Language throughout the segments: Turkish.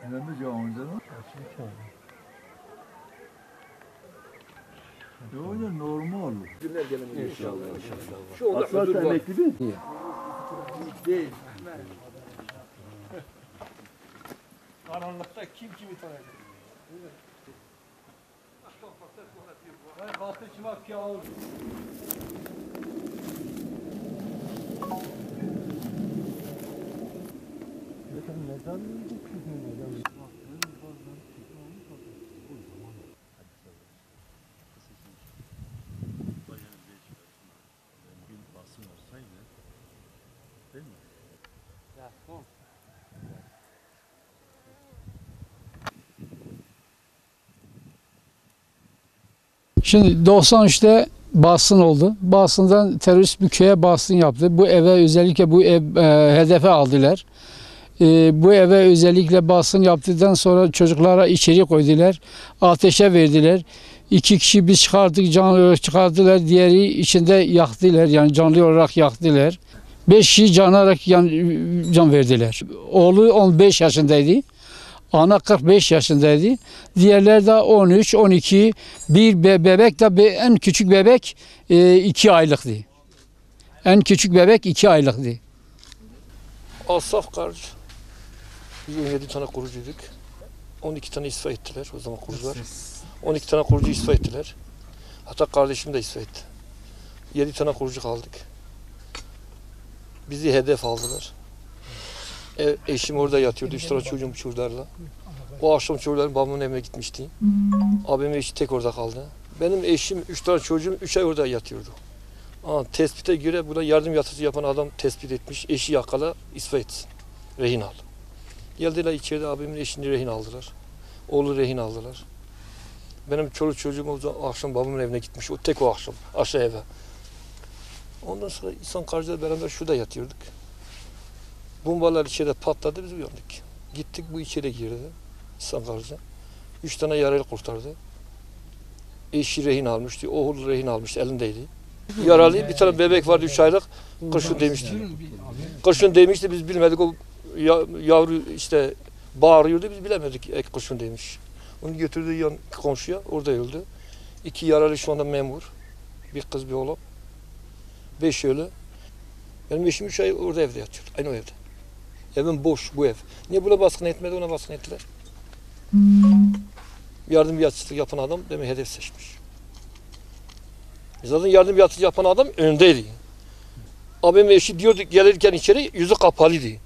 Önemli cevabımız değil mi? Yok normal. Günler gelemez inşallah. Şu anda huzur var. Emekli değil. Değil. Karanlıkta kim kimi tanıyacak? Ben kalktı kime piyav Şimdi 93'te baskın oldu. Baskından terörist bir köye baskın yaptı. Bu eve özellikle bu ev hedefe aldılar. Bu eve özellikle baskın yaptıktan sonra çocuklara içeri koydular. Ateşe verdiler. 2 kişi biz çıkardık, canlı çıkardılar. Diğeri içinde yaktılar. Yani canlı olarak yaktılar. 5 kişi canarak can verdiler. Oğlu 15 yaşındaydı. Ana 45 yaşındaydı. Diğerler de 13, 12. Bir bebek de en küçük bebek 2 aylıktı. En küçük bebek 2 aylıktı. Asaf kardeş. Biz 17 tane kurucuyduk. 12 tane istifa ettiler o zaman kurucular. 12 tane kurucu istifa ettiler. Hatta kardeşim de istifa etti. 7 tane kurucu kaldık. Bizi hedef aldılar. Eşim orada yatıyordu. 3 tane çocuğum çocuklarla. O akşam çocuklarım babamın evine gitmişti. Abimin eşi tek orada kaldı. Benim eşim 3 tane çocuğum 3 ay orada yatıyordu. Tespite göre buna yardım yatırıcı yapan adam tespit etmiş. Eşi yakala, istifa etsin. Rehin al. Geldiler içeride abimin eşini rehin aldılar. Oğlu rehin aldılar. Benim çoluk çocuğum o zaman akşam babamın evine gitmiş. O tek o akşam aşağı eve. Ondan sonra İhsan Karcı'yla beraber şurada yatıyorduk. Bombalar içeride patladı, biz uyandık. Gittik, bu içeri girdi. İhsan Karcı. 3 tane yaralı kurtardı. Eşi rehin almıştı, oğlu rehin almıştı, elindeydi. Yaralı bir tane bebek vardı 3 aylık. Kurşun demişti. Kurşun demişti, biz bilmedik. O yavru işte bağırıyordu, biz bilemedik kurşun demiş. Onu götürdü yan komşuya, orada öldü. 2 yaralı şu anda memur. Bir kız, bir oğlan. 5 ölü. Benim eşim 3 ay orada evde yatıyor. Aynı o evde. Evim boş, bu ev. Niye buna baskın etmedi, ona baskın ettiler. Yardım yatışlık yapan adam demek hedef seçmiş. Zaten yardım yatışlık yapan adam öndeydi. Abim eşi diyordu gelirken içeri yüzü kapalıydı.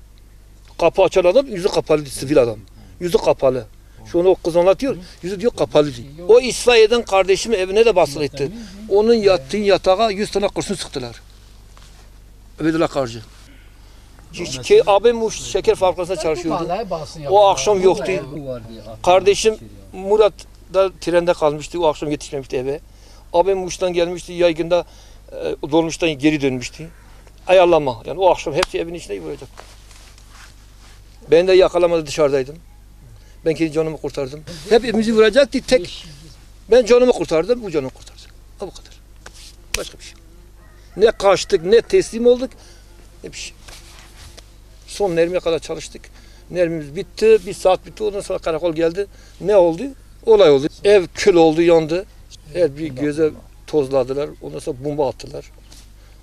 Kapı açan adam yüzü kapalıydı, sivil adam. Yüzü kapalı. Şu onu o kız anlatıyor, yüzü diyor kapalıydı. O istifa eden kardeşimin evine de baskın etti. Onun yattığı yatağa 100 tane kurşun sıktılar. Öbedullah Karcı. Abim bu şeker fabrikasında çalışıyordu. O akşam yoktu. Kardeşim Murat da trende kalmıştı. O akşam yetişmemişti eve. Abim Muş'tan gelmişti. Yaygında dolmuştan geri dönmüştü. Ayarlama. Yani o akşam hepsi evin içinde vuracak. Ben de yakalamadı, dışarıdaydım. Ben kendi canımı kurtardım. Hepimizi vuracaktı tek. Ben canımı kurtardım, bu canımı kurtardı. O bu kadar. Başka bir şey. Ne kaçtık, ne teslim olduk, ne bir şey. Son Nermi'ye kadar çalıştık. Nermimiz bitti, 1 saat bitti. Ondan sonra karakol geldi. Ne oldu? Olay oldu. Ev kül oldu, yandı. Her bir göze tozladılar. Ondan sonra bomba attılar.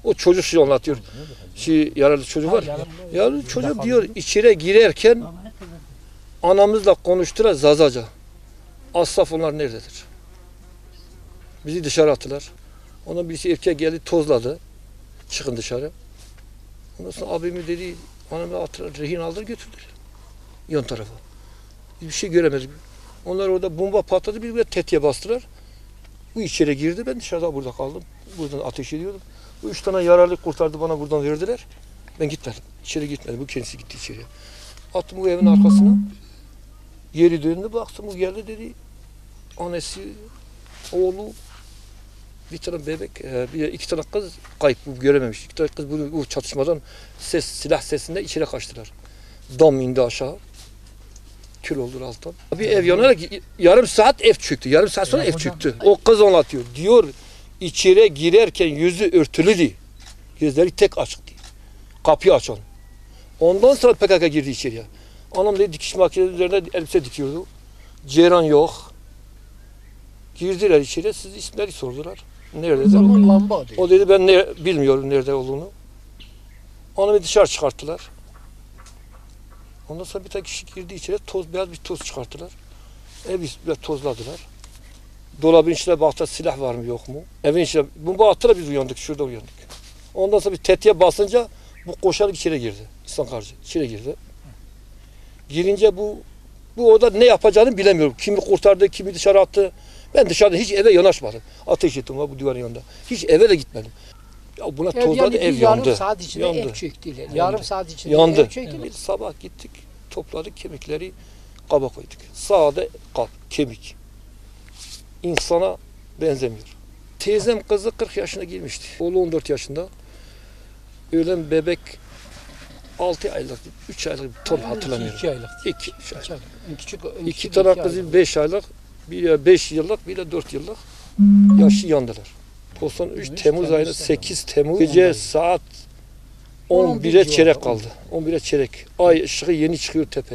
O çocuk şey anlatıyor. Yaralı çocuk var. Yaralı çocuk diyor, içeri girerken anamızla konuştular Zazaca. Asaf onlar nerededir? Bizi dışarı attılar. Ondan birisi erkek geldi, tozladı. Çıkın dışarı. Ondan sonra abimi dedi, anamı attılar, rehin aldılar, götürdüler. Yan tarafa. Biz bir şey göremedik. Onlar orada bomba patladı, bir tetiğe bastılar. Bu içeri girdi, ben dışarıda burada kaldım. Buradan ateş ediyordum. Bu 3 tane yaralı kurtardı, bana buradan verdiler. Ben gitmedim, içeri gitmedim. Bu kendisi gitti içeriye. Attım bu evin arkasına. Geri döndü, baktım, bu geldi dedi. Annesi, oğlu, bir tane bebek, 2 tane kız kayıp, görememiş. 2 tane kız bu çatışmadan silah sesinde içeri kaçtılar. Dam indi aşağı. Kül oldu alttan. Bir ev yanarak yarım saat ev çöktü. Yarım saat sonra ev çöktü. O kız anlatıyor. Diyor içeri girerken yüzü örtülüydü. Gözleri tek açıktı. Kapıyı açan. Ondan sonra PKK girdi içeriye. Anam dedi dikiş makinesi üzerinde elbise dikiyordu. Ceyran yok. Girdiler içeri, siz isimleri sordular. Nerede? O zaman lamba değil. O dedi ben bilmiyorum nerede olduğunu. Onu dışarı çıkarttılar. Ondan sonra bir tane kişi girdi içeri, beyaz bir toz çıkarttılar. Evi tozladılar. Dolabın içine baktılar, silah var mı yok mu? Evin içine, bunu baktılar, biz uyandık, şurada uyandık. Ondan sonra bir tetiğe basınca bu koşarak içeri girdi. İhsan Karcı içeri girdi. Girince bu orada ne yapacağını bilemiyorum. Kimi kurtardı, kimi dışarı attı. Ben dışarıda hiç eve yanaşmadım. Ateş ettim bu duvarın yanında. Hiç eve de gitmedim. Ya buna tozladı, ev yandı. Yarım saat içinde Yandı. ev çöktüler. Yandı. Yarım saat içinde Yandı. ev çöktüler. Bir sabah gittik, topladık kemikleri, kaba koyduk. Sağda kap, kemik. İnsana benzemiyor. Teyzem kızı 40 yaşına girmişti. Oğlu 14 yaşında. Ölen bebek 6 aylık, 3 aylık bir ton hatırlamıyorum. 2 aylık. 2 Küçük, İki tane kızı 5 aylık, bir 5 yıllık, bir de 4 yıllık yaşlı yandılar. 93 Temmuz ayında 8 Temmuz gece saat 11'e çeyrek kaldı. 11'e çeyrek. Ay ışığı yeni çıkıyor tepeye.